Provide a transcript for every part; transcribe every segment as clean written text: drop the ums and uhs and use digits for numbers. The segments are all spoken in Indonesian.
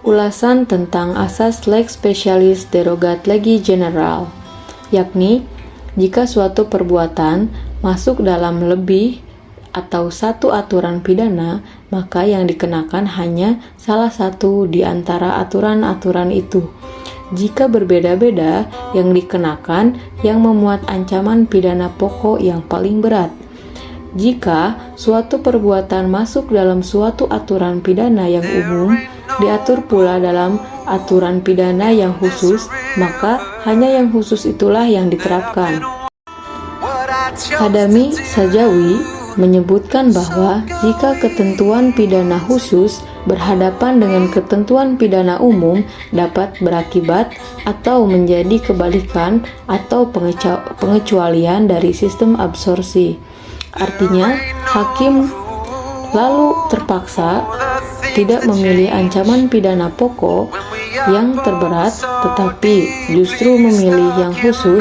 ulasan tentang asas lex specialis derogat legi general, yakni jika suatu perbuatan masuk dalam lebih atau satu aturan pidana, maka yang dikenakan hanya salah satu di antara aturan-aturan itu. Jika berbeda-beda, yang dikenakan yang memuat ancaman pidana pokok yang paling berat. Jika suatu perbuatan masuk dalam suatu aturan pidana yang umum, diatur pula dalam aturan pidana yang khusus, maka hanya yang khusus itulah yang diterapkan. Hadami Sajawi menyebutkan bahwa jika ketentuan pidana khusus berhadapan dengan ketentuan pidana umum dapat berakibat atau menjadi kebalikan atau pengecualian dari sistem absorpsi. Artinya, hakim lalu terpaksa tidak memilih ancaman pidana pokok yang terberat, tetapi justru memilih yang khusus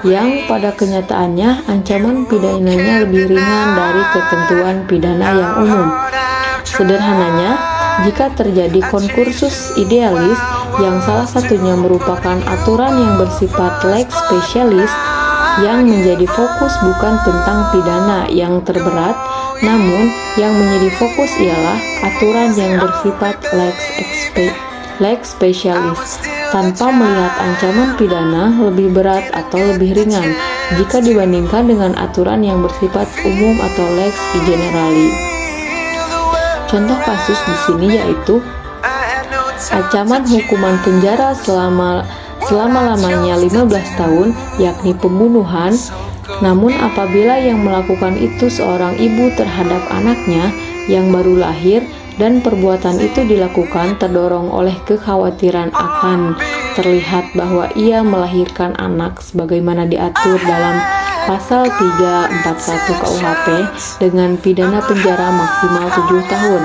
yang pada kenyataannya ancaman pidananya lebih ringan dari ketentuan pidana yang umum. Sederhananya, jika terjadi konkursus idealis yang salah satunya merupakan aturan yang bersifat lex specialis, yang menjadi fokus bukan tentang pidana yang terberat, namun yang menjadi fokus ialah aturan yang bersifat lex specialis, tanpa melihat ancaman pidana lebih berat atau lebih ringan jika dibandingkan dengan aturan yang bersifat umum atau lex generali. Contoh kasus di sini yaitu ancaman hukuman penjara selama-lamanya 15 tahun, yakni pembunuhan. Namun apabila yang melakukan itu seorang ibu terhadap anaknya yang baru lahir dan perbuatan itu dilakukan terdorong oleh kekhawatiran akan terlihat bahwa ia melahirkan anak sebagaimana diatur dalam pasal 341 KUHP dengan pidana penjara maksimal 7 tahun,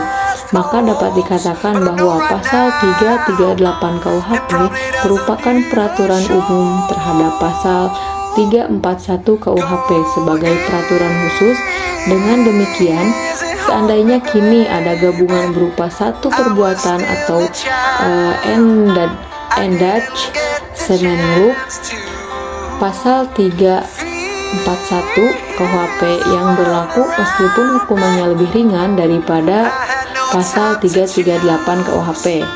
maka dapat dikatakan bahwa pasal 338 KUHP merupakan peraturan umum terhadap pasal 341 KUHP sebagai peraturan khusus. Dengan demikian, seandainya kini ada gabungan berupa satu perbuatan atau endach semenluk, pasal 341 KUHP yang berlaku meskipun hukumannya lebih ringan daripada pasal 338 KUHP.